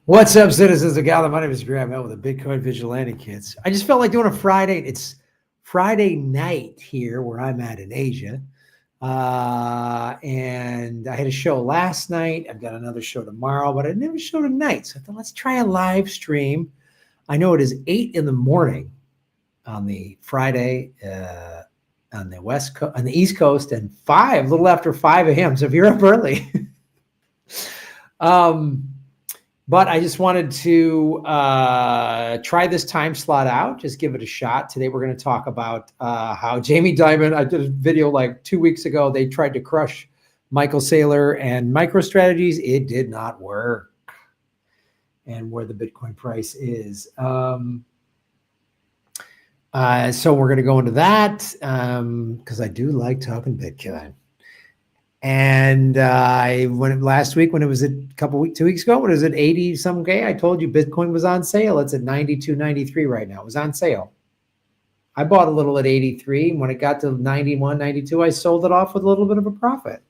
What's up, citizens of Gala? My name is Graham Hill with the Bitcoin Vigilante Kids. I just felt like doing a Friday. It's Friday night here where I'm at in Asia. And I had a show last night. I've got another show tomorrow, but I didn't have a show tonight. So I thought, let's try a live stream. I know it is 8 in the morning on the Friday on the West Coast, on the East Coast, and a little after 5 a.m. So if you're up early, but I just wanted to try this time slot out, just give it a shot. Today we're going to talk about how Jamie Dimon, I did a video like 2 weeks ago, they tried to crush Michael Saylor and MicroStrategies. It did not work. And where the Bitcoin price is. So we're going to go into that because I do like talking Bitcoin. And I went last week when it was 2 weeks ago, when it was at 80 some K, I told you Bitcoin was on sale. It's at 92.93 right now. It was on sale. I bought a little at 83. When it got to 91, 92, I sold it off with a little bit of a profit.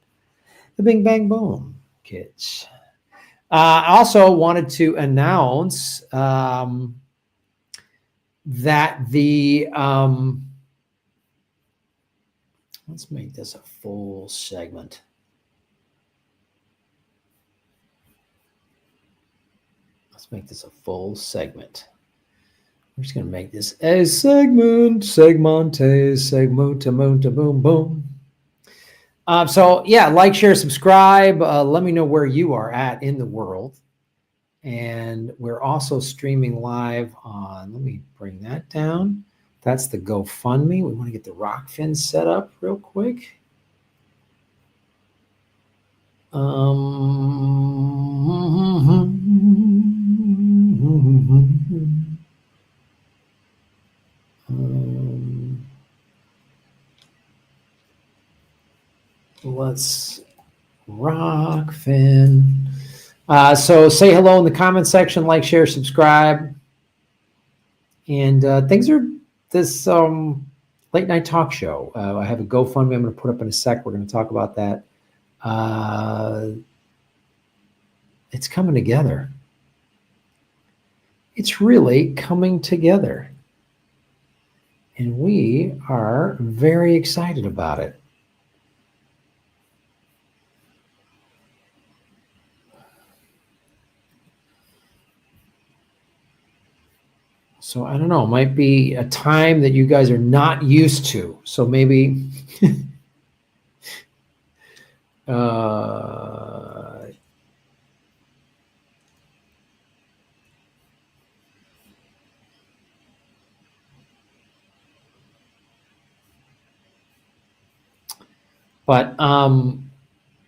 The bing, bang, boom, kids. I also wanted to announce that let's make this a full segment. Let's make this a full segment. We're just going to make this a segment, boom, boom. So yeah, like, share, subscribe. Let me know where you are at in the world. And we're also streaming live on, let me bring that down. That's the GoFundMe. We want to get the Rockfin set up real quick. Let's Rockfin. So say hello in the comment section, like, share, subscribe. And things are this late night talk show. I have a GoFundMe I'm going to put up in a sec. We're going to talk about that. It's coming together. It's really coming together. And we are very excited about it. So I don't know, it might be a time that you guys are not used to. So maybe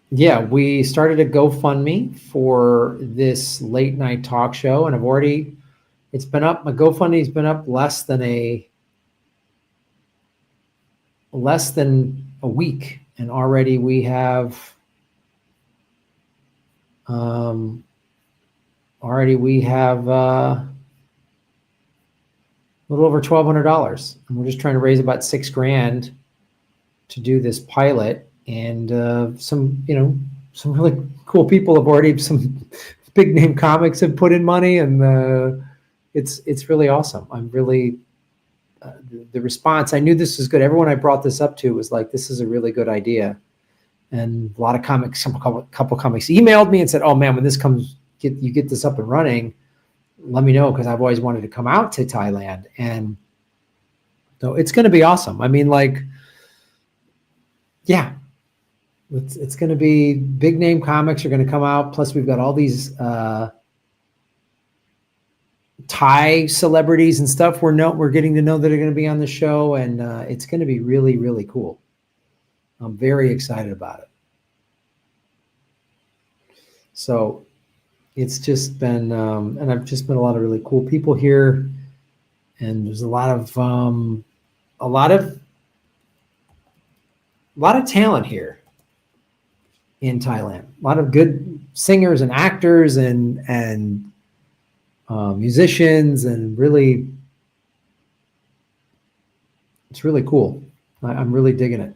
yeah, we started a GoFundMe for this late night talk show, and it's been up. My GoFundMe's been up less than a week, and already we have a little over $1,200, and we're just trying to raise about $6,000 to do this pilot. And some really cool people have already, some big name comics have put in money, and it's really awesome. I'm really the response. I knew this was good. Everyone I brought this up to was like, this is a really good idea. And a lot of comics, a couple comics emailed me and said, "Oh man, when this comes, you get this up and running, let me know, because I've always wanted to come out to Thailand." And so it's going to be awesome. I mean, like, yeah, it's going to be big name comics are going to come out. Plus, we've got all these Thai celebrities and stuff we're getting to know that are going to be on the show, and it's going to be really, really cool. I'm very excited about it. So it's just been, and I've just met a lot of really cool people here, and there's a lot of talent here in Thailand. A lot of good singers and actors and musicians, and really, it's really cool. I'm really digging it,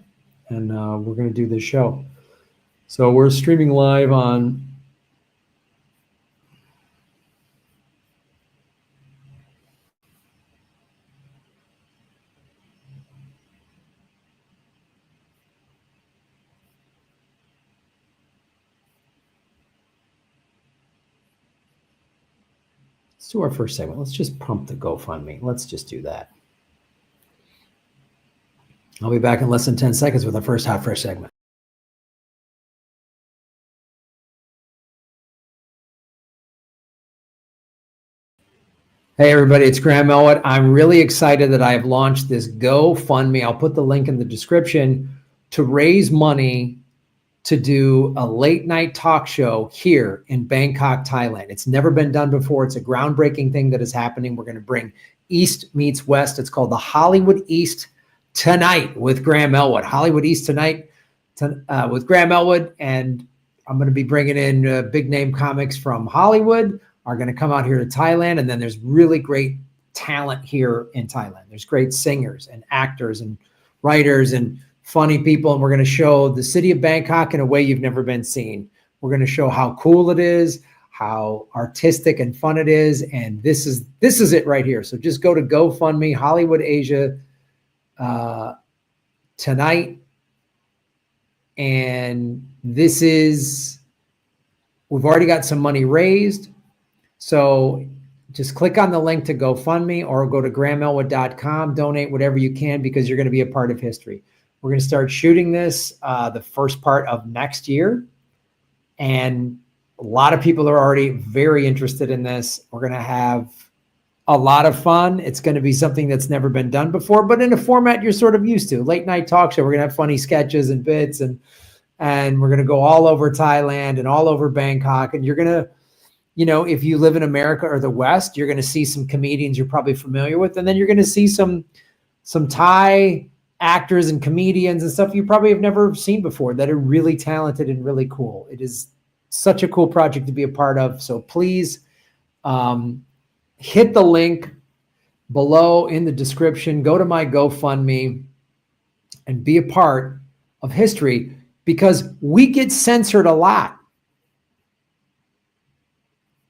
and we're going to do this show. So we're streaming live on Let's do our first segment. Let's just pump the GoFundMe. Let's just do that. I'll be back in less than 10 seconds with our first Hot Fresh segment. Hey everybody, it's Graham Elwood. I'm really excited that I have launched this GoFundMe. I'll put the link in the description to raise money to do a late night talk show here in Bangkok, Thailand. It's never been done before. It's a groundbreaking thing that is happening. We're going to bring East meets West. It's called the Hollywood East Tonight with Graham Elwood. Hollywood East Tonight with Graham Elwood. And I'm going to be bringing in big name comics from Hollywood are going to come out here to Thailand. And then there's really great talent here in Thailand. There's great singers and actors and writers and funny people. And we're going to show the city of Bangkok in a way you've never been seen. We're going to show how cool it is, how artistic and fun it is. And this is it right here. So just go to GoFundMe, Hollywood Asia Tonight. And we've already got some money raised. So just click on the link to GoFundMe or go to grahamelwood.com, donate whatever you can because you're going to be a part of history. We're going to start shooting this the first part of next year. And a lot of people are already very interested in this. We're going to have a lot of fun. It's going to be something that's never been done before, but in a format you're sort of used to. Late night talk show. We're going to have funny sketches and bits and we're going to go all over Thailand and all over Bangkok. And you're going to, if you live in America or the West, you're going to see some comedians you're probably familiar with. And then you're going to see some Thai actors and comedians and stuff you probably have never seen before that are really talented and really cool. It is such a cool project to be a part of. So please hit the link below in the description. Go to my GoFundMe and be a part of history because we get censored a lot.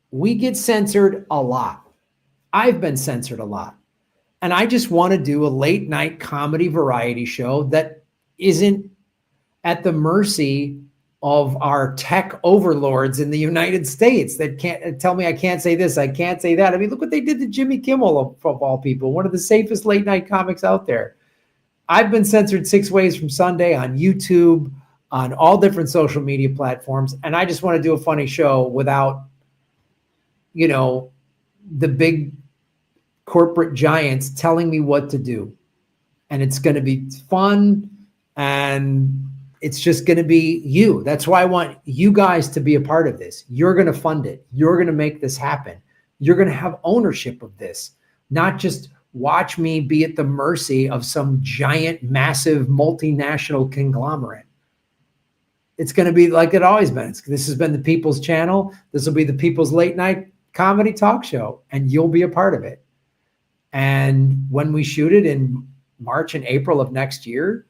We get censored a lot. I've been censored a lot. And I just want to do a late night comedy variety show that isn't at the mercy of our tech overlords in the United States that can't tell me I can't say this, I can't say that. I mean, look what they did to Jimmy Kimmel of all people, one of the safest late night comics out there. I've been censored 6 ways from Sunday on YouTube, on all different social media platforms. And I just want to do a funny show without, the big corporate giants telling me what to do. And it's going to be fun and it's just going to be you. That's why I want you guys to be a part of this. You're going to fund it. You're going to make this happen. You're going to have ownership of this, not just watch me be at the mercy of some giant, massive multinational conglomerate. It's going to be like it always been. This has been the People's Channel. This will be the People's Late Night Comedy Talk Show, and you'll be a part of it. And when we shoot it in March and April of next year,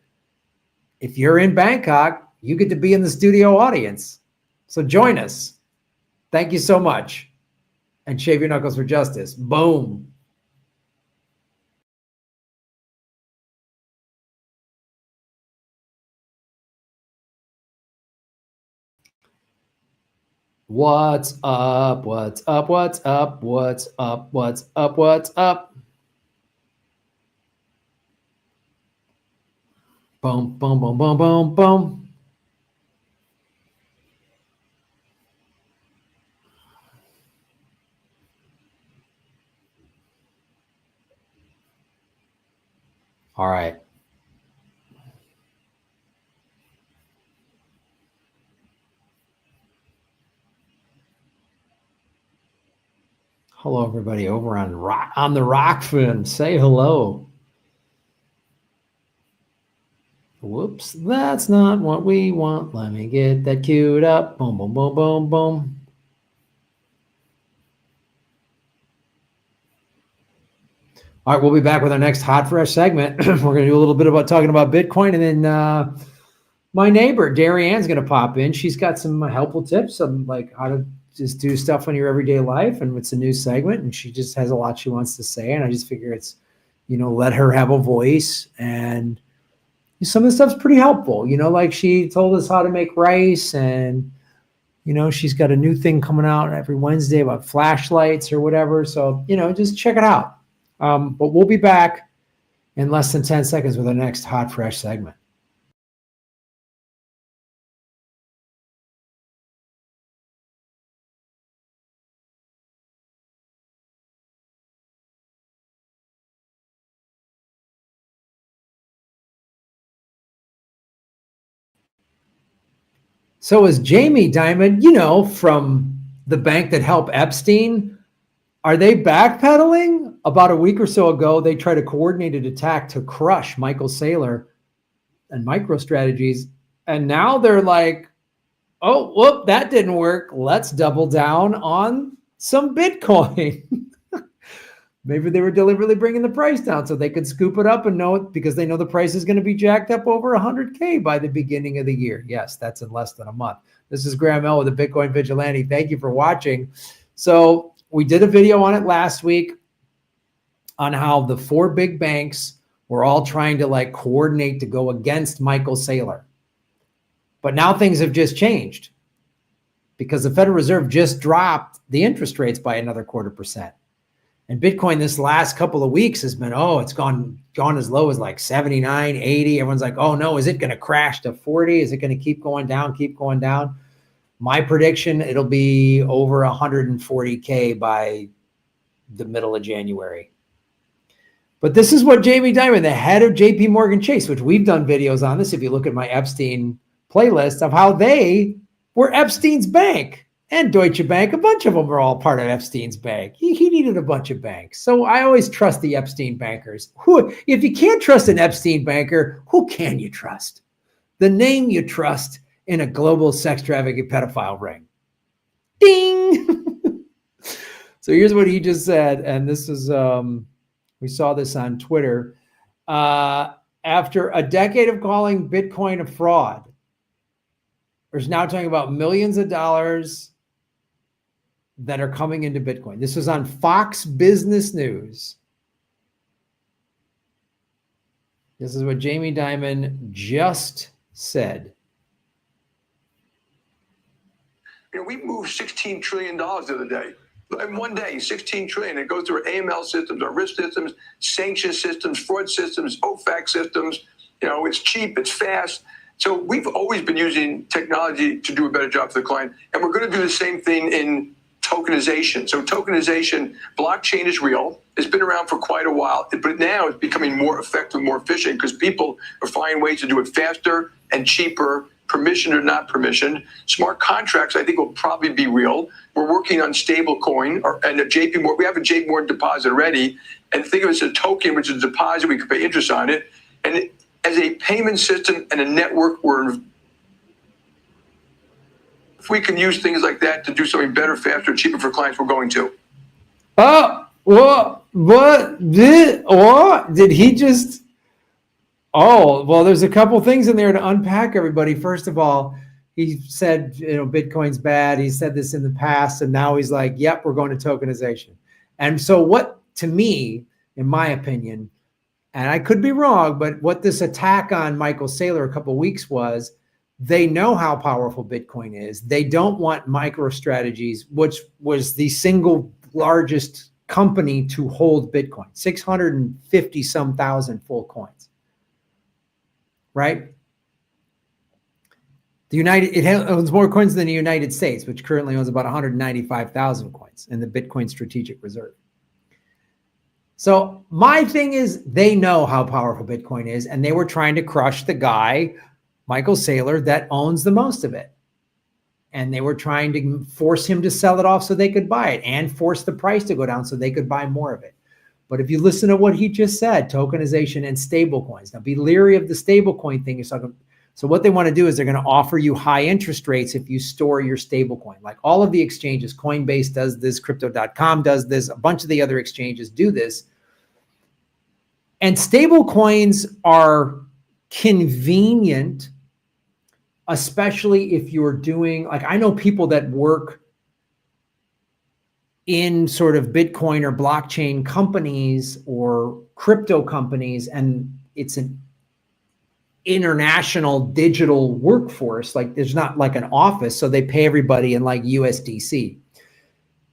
if you're in Bangkok, you get to be in the studio audience. So join us. Thank you so much. And shave your knuckles for justice. Boom. What's up? What's up? What's up? What's up? What's up? What's up? Boom, boom, boom, boom, boom, boom. All right. Hello, everybody over on the Rock Film. Say hello. Whoops, that's not what we want. Let me get that queued up. Boom, boom, boom, boom, boom. All right, we'll be back with our next Hot Fresh segment. We're going to do a little bit about talking about Bitcoin, and then my neighbor Darrinne's going to pop in. She's got some helpful tips on like how to just do stuff in your everyday life, and it's a new segment, and she just has a lot she wants to say, and I just figure it's, let her have a voice, and some of the stuff's pretty helpful. Like she told us how to make rice and She's got a new thing coming out every Wednesday about flashlights or whatever. So, just check it out. But we'll be back in less than 10 seconds with our next hot, fresh segment. So is Jamie Dimon, from the bank that helped Epstein, are they backpedaling? About a week or so ago, they tried a coordinated attack to crush Michael Saylor and MicroStrategies. And now they're like, oh, whoop, that didn't work. Let's double down on some Bitcoin. Maybe they were deliberately bringing the price down so they could scoop it up and know it, because they know the price is going to be jacked up over 100K by the beginning of the year. Yes, that's in less than a month. This is Graham L with the Bitcoin Vigilante. Thank you for watching. So we did a video on it last week on how the 4 big banks were all trying to coordinate to go against Michael Saylor. But now things have just changed because the Federal Reserve just dropped the interest rates by another 0.25%. And Bitcoin this last couple of weeks has been, it's gone as low as 79, 80. Everyone's like, oh no, is it going to crash to 40? Is it going to keep going down? My prediction, it'll be over 140K by the middle of January. But this is what Jamie Dimon, the head of JP Morgan Chase, which we've done videos on this, if you look at my Epstein playlist, of how they were Epstein's bank. And Deutsche Bank, a bunch of them are all part of Epstein's bank. He needed a bunch of banks. So I always trust the Epstein bankers. If you can't trust an Epstein banker, who can you trust? The name you trust in a global sex trafficking pedophile ring. Ding! So here's what he just said. And this is, we saw this on Twitter. After a decade of calling Bitcoin a fraud, there's now talking about millions of dollars that are coming into Bitcoin. This was on Fox Business News. This is what Jamie Dimon just said. We moved $16 trillion the other day. In one day, $16 trillion. It goes through our AML systems, our risk systems, sanction systems, fraud systems, OFAC systems. It's cheap, it's fast. So we've always been using technology to do a better job for the client. And we're going to do the same thing in tokenization. So tokenization, blockchain is real. It's been around for quite a while, but now it's becoming more effective, more efficient, because people are finding ways to do it faster and cheaper, permissioned or not permissioned. Smart contracts, I think, will probably be real. We're working on stable coin, and a JP Morgan. We have a JP Morgan deposit already, and think of it as a token, which is a deposit. We can pay interest on it, and as a payment system and a network, if we can use things like that to do something better, faster, cheaper for clients, we're going to. What did he just? Oh, well, there's a couple things in there to unpack, everybody. First of all, he said, Bitcoin's bad. He said this in the past, and now he's like, yep, we're going to tokenization. And so what, to me, in my opinion, and I could be wrong, but what this attack on Michael Saylor a couple of weeks was, they know how powerful Bitcoin is. They don't want MicroStrategies, which was the single largest company to hold Bitcoin, 650 some thousand full coins, right? It owns more coins than the United States, which currently owns about 195,000 coins in the Bitcoin Strategic Reserve. So my thing is, they know how powerful Bitcoin is, and they were trying to crush the guy, Michael Saylor, that owns the most of it. And they were trying to force him to sell it off so they could buy it, and force the price to go down so they could buy more of it. But if you listen to what he just said, tokenization and stablecoins. Now be leery of the stablecoin thing. So what they want to do is they're going to offer you high interest rates if you store your stablecoin. Like all of the exchanges, Coinbase does this, Crypto.com does this, a bunch of the other exchanges do this. And stablecoins are convenient, especially if you're doing, like, I know people that work in sort of Bitcoin or blockchain companies or crypto companies, and it's international digital workforce. Like there's not like an office, so they pay everybody in like USDC.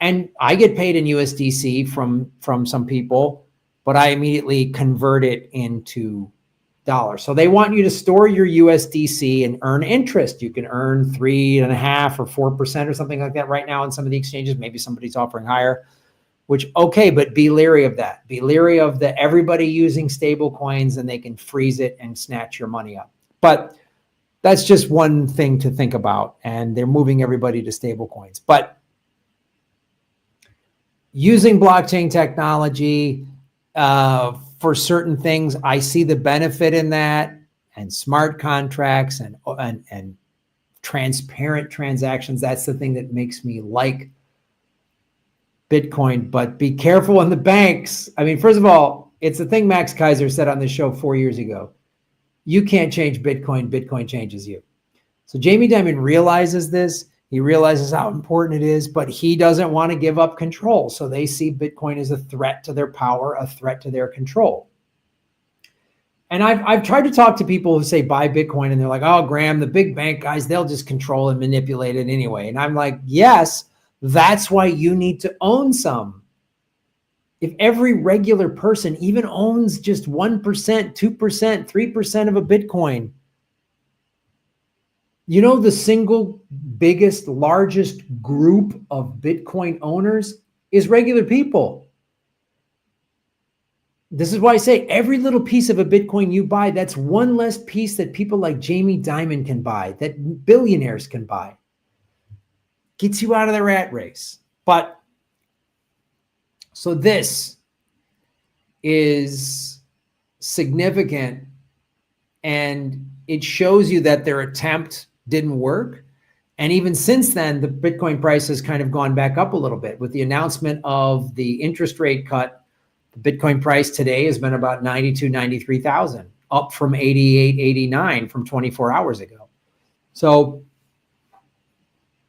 And I get paid in USDC from some people, but I immediately convert it into dollars. So they want you to store your USDC and earn interest. You can earn 3.5% or 4% or something like that right now in some of the exchanges. Maybe somebody's offering higher, which, okay, but be leery of that. Be leery of the everybody using stable coins and they can freeze it and snatch your money up. But that's just one thing to think about. And they're moving everybody to stable coins. But using blockchain technology for certain things, I see the benefit in that, and smart contracts and transparent transactions. That's the thing that makes me like Bitcoin. But be careful in the banks. I mean, first of all, it's the thing Max Kaiser said on the show 4 years ago. You can't change Bitcoin. Bitcoin changes you. So Jamie Dimon realizes this. He realizes how important it is, but he doesn't want to give up control. So they see Bitcoin as a threat to their power, a threat to their control. And I've tried to talk to people who say buy Bitcoin and they're like, oh, Graham, the big bank guys, they'll just control and manipulate it anyway. And I'm like, yes, that's why you need to own some. If every regular person even owns just 1%, 2%, 3% of a Bitcoin, you know, the single biggest, largest group of Bitcoin owners is regular people. This is why I say every little piece of a Bitcoin you buy, that's one less piece that people like Jamie Dimon can buy, that billionaires can buy. Gets you out of the rat race. But so this is significant, and it shows you that their attempt didn't work. And even since then, the Bitcoin price has kind of gone back up a little bit. With the announcement of the interest rate cut, the Bitcoin price today has been about 92, 93,000, up from 88, 89 from 24 hours ago. So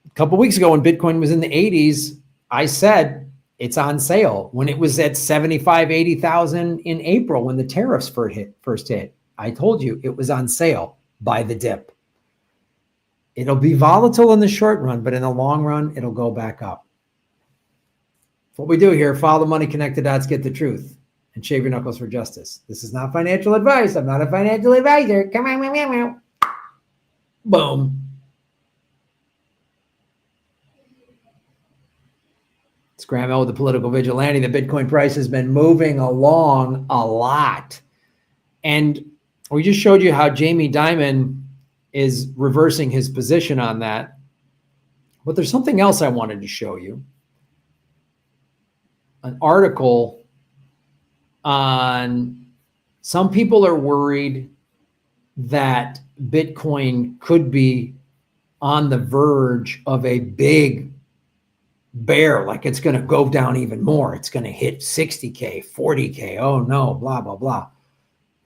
a couple of weeks ago when Bitcoin was in the 80s, I said it's on sale. When it was at 75, 80,000 in April, when the tariffs first hit, I told you it was on sale. Buy the dip. It'll be volatile in the short run, but in the long run, it'll go back up. That's what we do here. Follow the money, connect the dots, get the truth, and shave your knuckles for justice. This is not financial advice. I'm not a financial advisor. Come on. Boom. It's Graham L, the political vigilante. The Bitcoin price has been moving along a lot. And we just showed you how Jamie Dimon is reversing his position on that. But there's something else I wanted to show you. An article on some people are worried that Bitcoin could be on the verge of a big bear, like it's going to go down even more. It's going to hit 60K, 40K. Oh no, blah, blah, blah.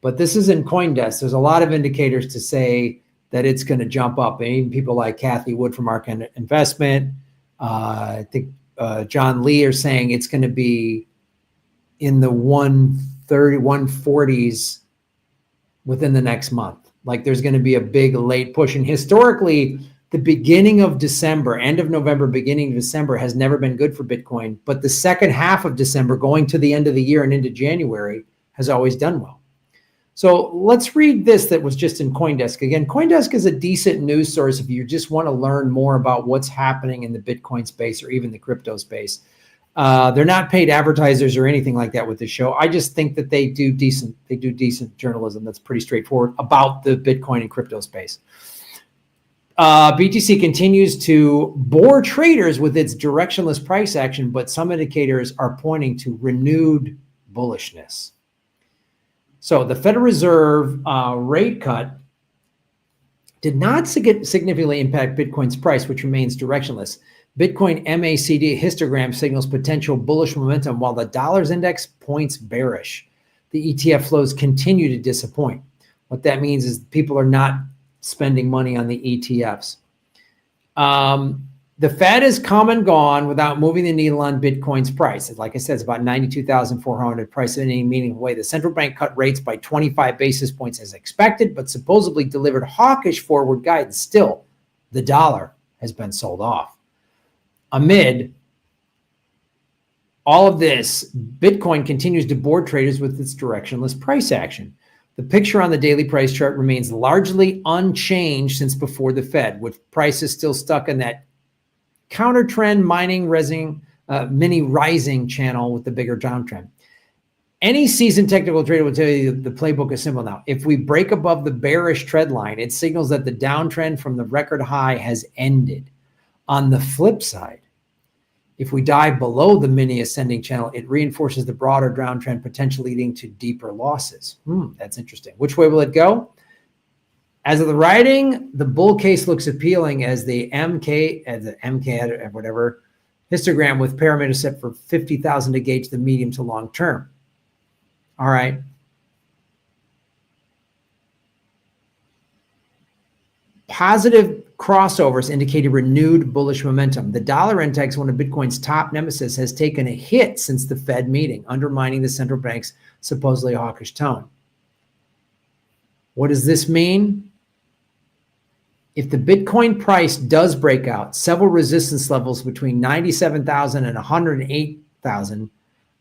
But this is in CoinDesk. There's a lot of indicators to say that it's going to jump up. And even people like Kathy Wood from Ark Investment, I think John Lee are saying it's going to be in the 130, 140s within the next month. Like there's going to be a big late push. And historically, the beginning of December, end of November, beginning of December has never been good for Bitcoin. But the second half of December, going to the end of the year and into January, has always done well. So let's read this that was just in CoinDesk. Again, CoinDesk is a decent news source if you just want to learn more about what's happening in the Bitcoin space or even the crypto space. They're not paid advertisers or anything like that with the show. I just think that they do decent journalism that's pretty straightforward about the Bitcoin and crypto space. BTC continues to bore traders with its directionless price action, but some indicators are pointing to renewed bullishness. So the Federal Reserve rate cut did not significantly impact Bitcoin's price, which remains directionless. Bitcoin MACD histogram signals potential bullish momentum, while the dollars index points bearish. The ETF flows continue to disappoint. What that means is people are not spending money on the ETFs. the Fed has come and gone without moving the needle on Bitcoin's price. Like I said, it's about 92,400 price in any meaningful way. The central bank cut rates by 25 basis points as expected, but supposedly delivered hawkish forward guidance. Still, the dollar has been sold off. Amid all of this, Bitcoin continues to board traders with its directionless price action. The picture on the daily price chart remains largely unchanged since before the Fed, with prices still stuck in that counter trend mini rising channel with the bigger downtrend. Any seasoned technical trader will tell you the playbook is simple now. If we break above the bearish trend line, it signals that the downtrend from the record high has ended. On the flip side, if we dive below the mini ascending channel, it reinforces the broader downtrend, potentially leading to deeper losses. That's interesting. Which way will it go? As of the writing, the bull case looks appealing as the MK or whatever histogram with parameters set for 50,000 to gauge the medium to long term. All right. Positive crossovers indicate a renewed bullish momentum. The dollar index, one of Bitcoin's top nemesis, has taken a hit since the Fed meeting, undermining the central bank's supposedly hawkish tone. What does this mean? If the Bitcoin price does break out, several resistance levels between 97,000 and 108,000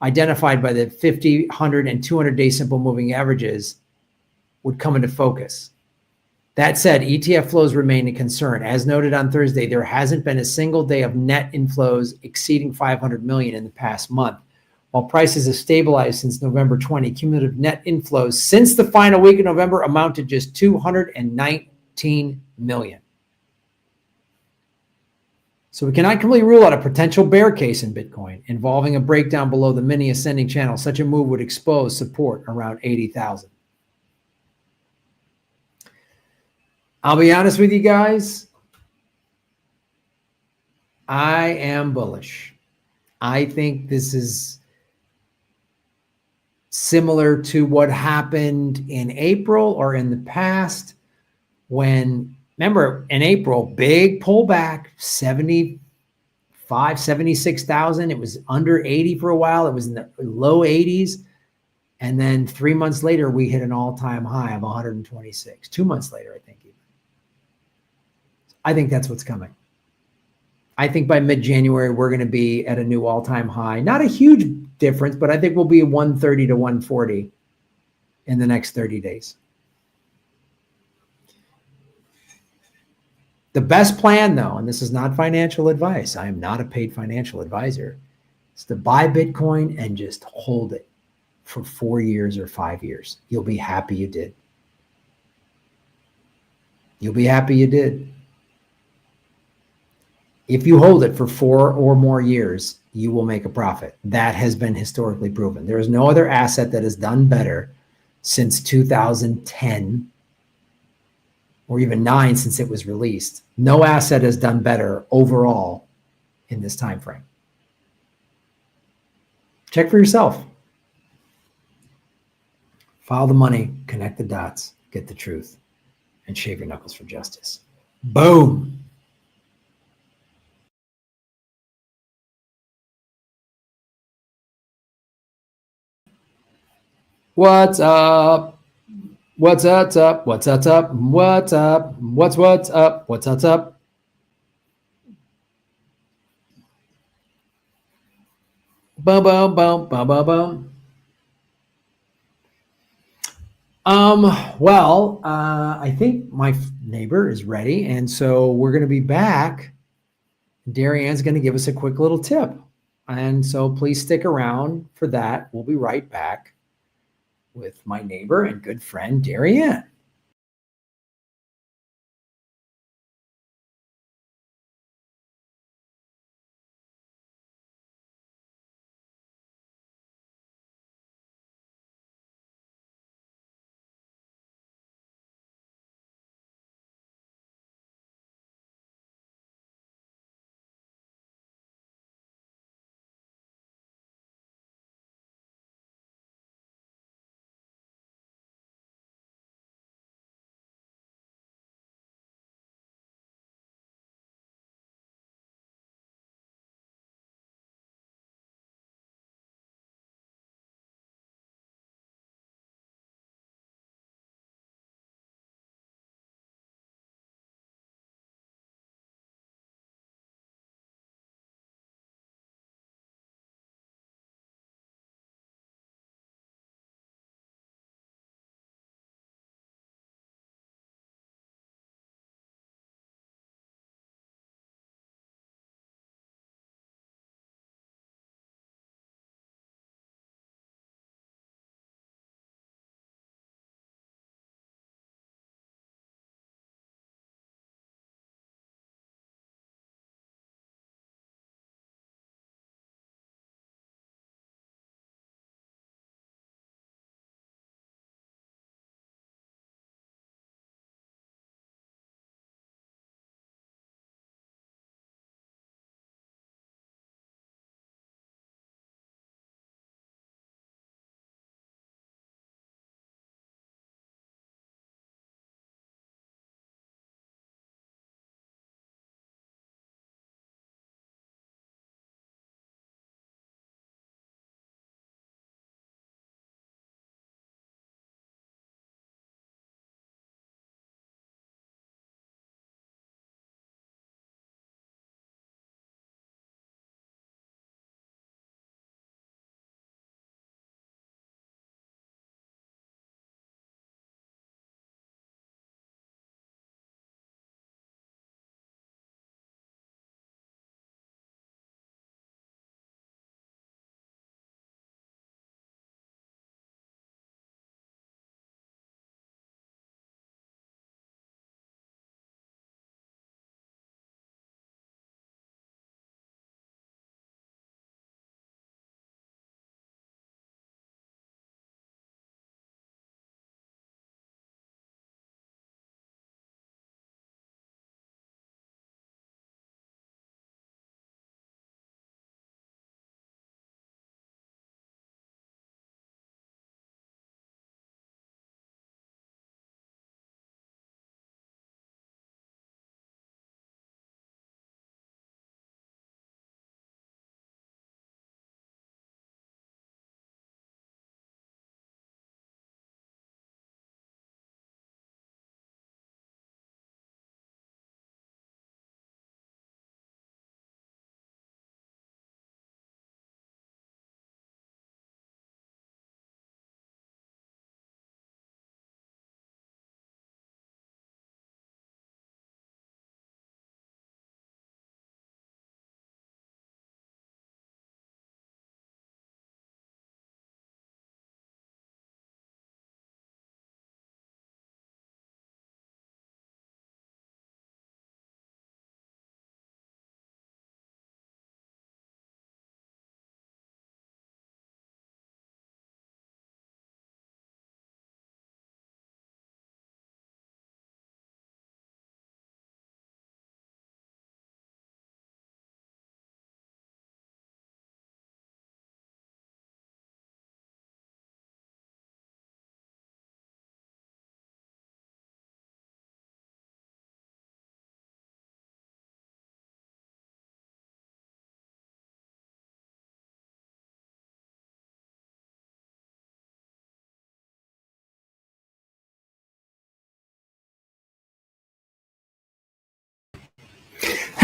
identified by the 50, 100, and 200-day simple moving averages would come into focus. That said, ETF flows remain a concern. As noted on Thursday, there hasn't been a single day of net inflows exceeding 500 million in the past month. While prices have stabilized since November 20, cumulative net inflows since the final week of November amount to just 219 million. So we cannot completely rule out a potential bear case in Bitcoin involving a breakdown below the mini ascending channel. Such a move would expose support around 80,000. I'll be honest with you guys. I am bullish. I think this is similar to what happened in April or in the past when, remember, in April, big pullback, 76,000. It was under 80 for a while. It was in the low 80s. And then 3 months later, we hit an all-time high of 126. 2 months later, I think even. I think that's what's coming. I think by mid-January, we're going to be at a new all-time high. Not a huge difference, but I think we'll be 130 to 140 in the next 30 days. The best plan, though, and this is not financial advice, I am not a paid financial advisor, is to buy Bitcoin and just hold it for 4 years or 5 years. You'll be happy you did. You'll be happy you did. If you hold it for 4 or more years, you will make a profit. That has been historically proven. There is no other asset that has done better since 2010 or even 9 since it was released. No asset has done better overall in this time frame. Check for yourself. Follow the money, connect the dots, get the truth, and shave your knuckles for justice. Boom. What's up? What's up? What's up? What's up? What's up? What's up? Boom, boom, boom, boom, boom, boom. Well, I think my neighbor is ready, and so we're going to be back. Darrinne's going to give us a quick little tip, and so please stick around for that. We'll be right back with my neighbor and good friend, Darrinne.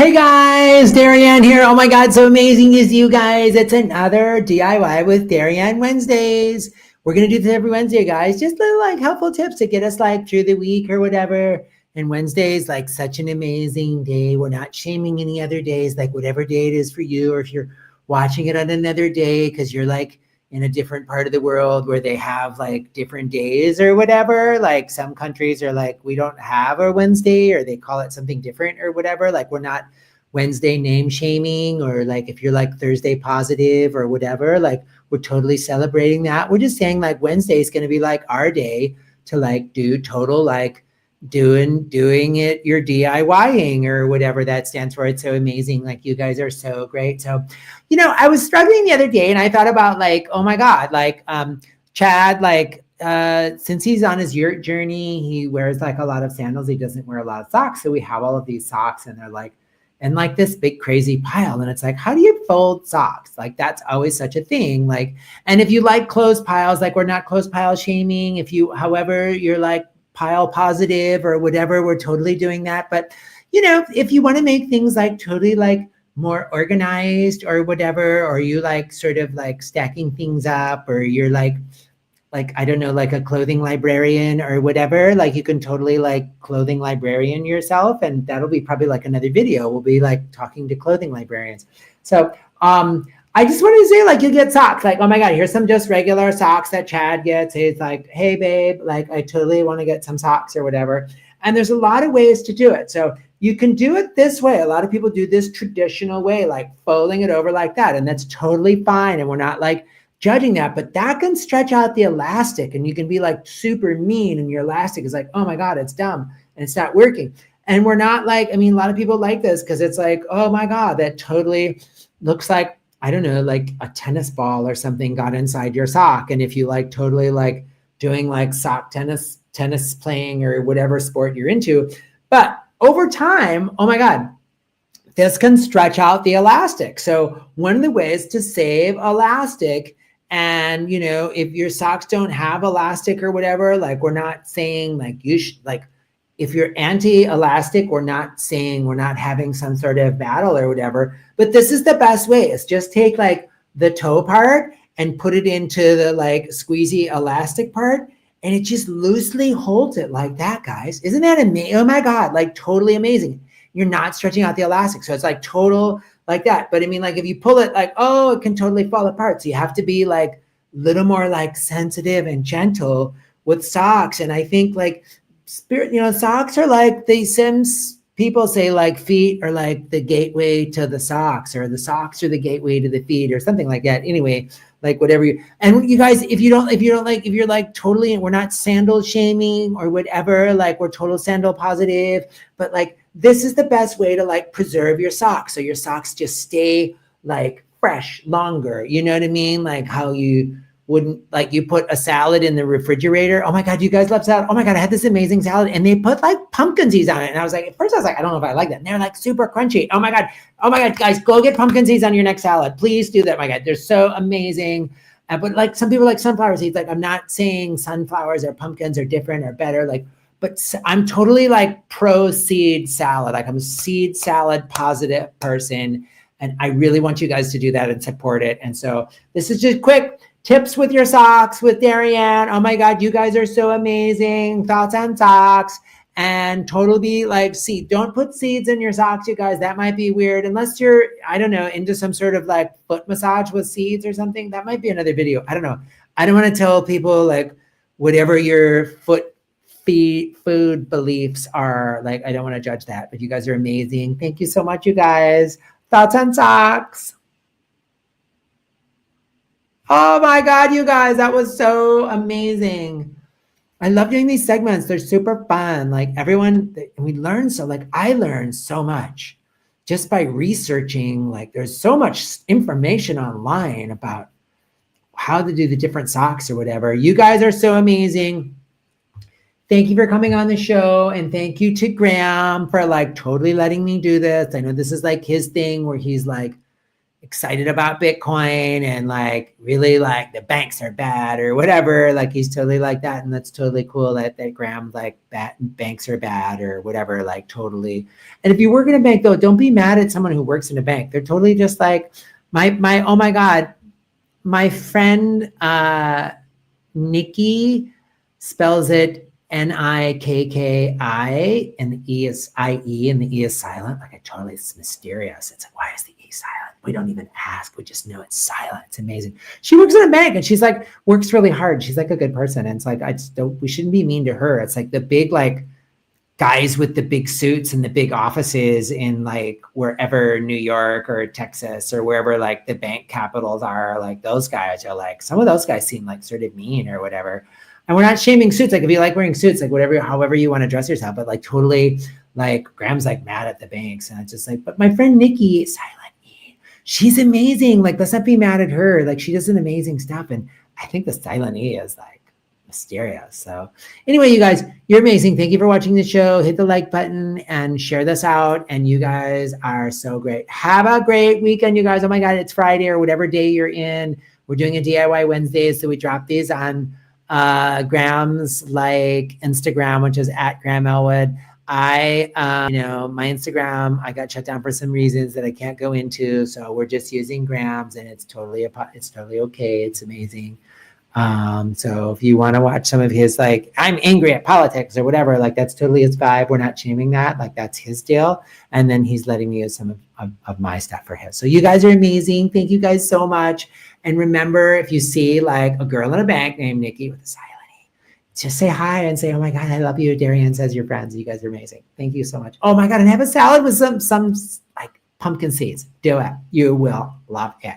Hey guys, Darrinne here. Oh my God, so amazing to see you guys. It's another DIY with Darrinne Wednesdays. We're going to do this every Wednesday, guys. Just little like helpful tips to get us like through the week or whatever. And Wednesday's like such an amazing day. We're not shaming any other days, like whatever day it is for you, or if you're watching it on another day because you're like in a different part of the world where they have like different days or whatever. Like some countries are like, we don't have a Wednesday, or they call it something different or whatever. Like we're not Wednesday name shaming, or like if you're like Thursday positive or whatever, like we're totally celebrating that. We're just saying like Wednesday is going to be like our day to like do total like doing it, you're DIYing or whatever that stands for. It's so amazing. Like you guys are so great. So, you know, I was struggling the other day and I thought about like, oh my God, like Chad, like since he's on his yurt journey, he wears like a lot of sandals. He doesn't wear a lot of socks. So we have all of these socks and they're like, and like this big crazy pile. And it's like, how do you fold socks? Like that's always such a thing. Like, and if you like clothes piles, like we're not clothes pile shaming. If you, however, you're like pile positive or whatever, we're totally doing that. But, you know, if you want to make things like totally like more organized or whatever, or you like sort of like stacking things up, or you're like, I don't know, like a clothing librarian or whatever, like you can totally like clothing librarian yourself. And that'll be probably like another video. We'll be like talking to clothing librarians. So, I just wanted to say, like, you get socks. Like, oh my God, here's some just regular socks that Chad gets. He's like, hey, babe, like, I totally want to get some socks or whatever. And there's a lot of ways to do it. So you can do it this way. A lot of people do this traditional way, like folding it over like that. And that's totally fine. And we're not like judging that, but that can stretch out the elastic and you can be like super mean. And your elastic is like, oh my God, it's dumb and it's not working. And we're not like, I mean, a lot of people like this because it's like, oh my God, that totally looks like, I don't know, like a tennis ball or something got inside your sock. And if you like totally like doing like sock tennis playing or whatever sport you're into, but over time, oh my God, this can stretch out the elastic. So one of the ways to save elastic, and you know, if your socks don't have elastic or whatever, like we're not saying like you should like, if you're anti-elastic, we're not saying we're not having some sort of battle or whatever, but this is the best way. Is just take like the toe part and put it into the like squeezy elastic part, and it just loosely holds it like that, guys. Isn't that amazing? Oh my God, like totally amazing. You're not stretching out the elastic. So it's like total like that. But I mean, like if you pull it like, oh, it can totally fall apart. So you have to be like a little more like sensitive and gentle with socks. And I think like spirit, you know, socks are like the Sims people say like feet are like the gateway to the socks, or the socks are the gateway to the feet or something like that. Anyway, like whatever you, and you guys, if you're like totally, we're not sandal shaming or whatever, like we're total sandal positive, but like this is the best way to like preserve your socks. So your socks just stay like fresh longer. You know what I mean? Like how you wouldn't, like you put a salad in the refrigerator. Oh my God, you guys love salad. Oh my God, I had this amazing salad and they put like pumpkin seeds on it. And I was like, at first I was like, I don't know if I like that. And they're like super crunchy. Oh my God, guys, go get pumpkin seeds on your next salad. Please do that. Oh my God, they're so amazing. But like some people like sunflower seeds. Like I'm not saying sunflowers or pumpkins are different or better. Like, but I'm totally like pro seed salad. Like I'm a seed salad positive person. And I really want you guys to do that and support it. And so this is just quick tips with your socks with Darrinne. Oh my God, you guys are so amazing. Thoughts on socks, and totally like seed. Don't put seeds in your socks, you guys. That might be weird unless you're, I don't know, into some sort of like foot massage with seeds or something. That might be another video. I don't know. I don't want to tell people like whatever your food beliefs are. Like, I don't want to judge that, but you guys are amazing. Thank you so much, you guys. Thoughts on socks? Oh my God, you guys, that was so amazing. I love doing these segments. They're super fun. Like everyone, we learn so, like I learned so much just by researching. Like there's so much information online about how to do the different socks or whatever. You guys are so amazing. Thank you for coming on the show. And thank you to Graham for like totally letting me do this. I know this is like his thing where he's like, excited about Bitcoin and like really like the banks are bad or whatever. Like he's totally like that. And that's totally cool that Graham's like banks are bad or whatever, like totally. And if you work in a bank though, don't be mad at someone who works in a bank. They're totally just like oh my God, my friend, Nikki spells it Nikki, and the E is IE, and the E is silent. Like, it's mysterious. It's like, why is the E silent? We don't even ask. We just know it's silent. It's amazing. She works in a bank, and she's like, works really hard. She's like a good person. And it's like, we shouldn't be mean to her. It's like the big, like, guys with the big suits and the big offices in like wherever, New York or Texas or wherever like the bank capitals are, like those guys are like, some of those guys seem like sort of mean or whatever. And we're not shaming suits. Like if you like wearing suits, like whatever, however you want to dress yourself, but like totally like Graham's like mad at the banks. And it's just like, but my friend Nikki, silent E, she's amazing. Like, let's not be mad at her. Like she does an amazing stuff. And I think the silent E is like mysterious. So anyway, you guys, you're amazing. Thank you for watching the show. Hit the like button and share this out. And you guys are so great. Have a great weekend, you guys. Oh my God, it's Friday or whatever day you're in. We're doing a DIY Wednesday. So we drop these on Graham's like Instagram, which is at Graham Elwood. My Instagram, I got shut down for some reasons that I can't go into. So we're just using Graham's, and it's totally okay. It's amazing. So if you want to watch some of his, like, I'm angry at politics or whatever, like that's totally his vibe. We're not shaming that. Like that's his deal. And then he's letting me use some of my stuff for his. So you guys are amazing. Thank you guys so much. And remember, if you see like a girl in a bank named Nikki with a silent E, just say hi and say, oh my God, I love you. Darrinne says your friends. You guys are amazing. Thank you so much. Oh my God. And have a salad with some like pumpkin seeds. Do it. You will love it.